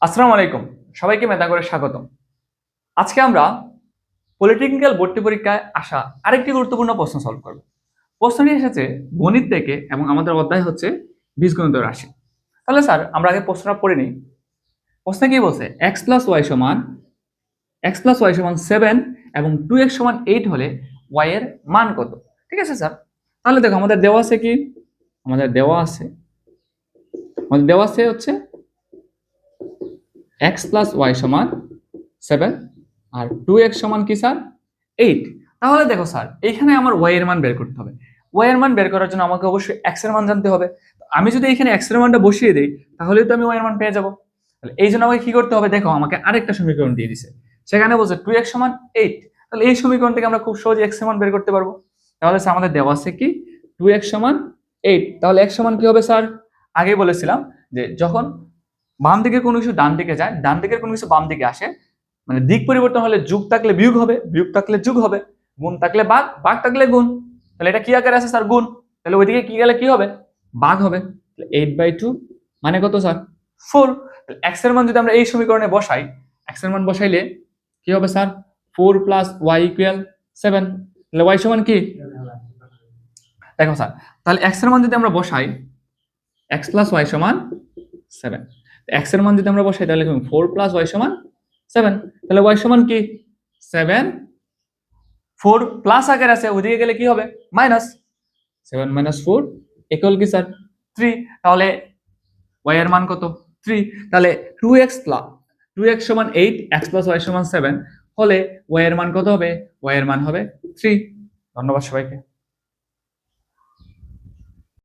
আসসালামু আলাইকুম, সবাইকে মেধাগরে স্বাগতম। আজকে আমরা পলিটেকনিক্যাল ভর্তি পরীক্ষায় আসা আরেকটি গুরুত্বপূর্ণ প্রশ্ন সলভ করব। প্রশ্নটি এসেছে গণিত থেকে এবং আমাদের অধ্যায় হচ্ছে বীজগণিত রাশি। তাহলে স্যার আমরা আগে প্রশ্নটা পড়ে নিই। প্রশ্নে কি বলছে x+y সমান 7 এবং 2x সমান 8 হলে y এর মান কত? ঠিক আছে স্যার, তাহলে দেখো আমাদের দেওয়া আছে কি, আমাদের দেওয়া আছে হচ্ছে x+y সমান 7 আর 2x সমান কি স্যার 8। তাহলে দেখো স্যার এইখানে আমার y এর মান বের করতে হবে। y এর মান বের করার জন্য আমাকে অবশ্যই x এর মান জানতে হবে। আমি যদি এখানে x এর মানটা বসিয়ে দেই তাহলে তো আমি y এর মান পেয়ে যাব। তাহলে এই জন্য আমাকে কি করতে হবে, দেখো আমাকে আরেকটা সমীকরণ দিয়ে দিছে, সেখানে বলছে 2x সমান 8। তাহলে এই সমীকরণ থেকে আমরা খুব সহজে x এর মান বের করতে পারবো। তাহলে স্যার আমাদের দেওয়া আছে কি 2x সমান 8, তাহলে x সমান কি হবে স্যার? আগেই বলেছিলাম যে যখন বাম দিকে কোনো কিছু ডান দিকে যায়, ডান দিকের কোনো কিছু বাম দিকে আসে, মানে দিক পরিবর্তন হলে যোগ থাকলে বিয়োগ হবে, বিয়োগ থাকলে যোগ হবে, গুণ থাকলে ভাগ, ভাগ থাকলে গুণ। তাহলে এটা কি আকারে আছে স্যার? গুণ। তাহলে ওইদিকে কি গেলে কি হবে? ভাগ হবে। 8/2 মানে কত স্যার? 4। এক্স এর মান যদি আমরা এই সমীকরণে বসাই, এক্স এর মান বসাইলে কি হবে স্যার? 4 + y = 7। তাহলে y সমান কি? দেখো স্যার, তাহলে এক্স এর মান যদি আমরা বসাই, x + y সমান 7, এক্স এর মান যদি আমরা বসাই তাহলে 4 + y সমান 7। তাহলে y সমান কি 7, 4 প্লাস আকারে আছে, ওদিকে গেলে কি হবে? মাইনাস। 7 - 4 = কি স্যার 3। তাহলে y এর মান কত? 3। তাহলে 2x সমান 8, x + y সমান 7 হলে y এর মান কত হবে? y এর মান হবে 3। ধন্যবাদ সবাইকে।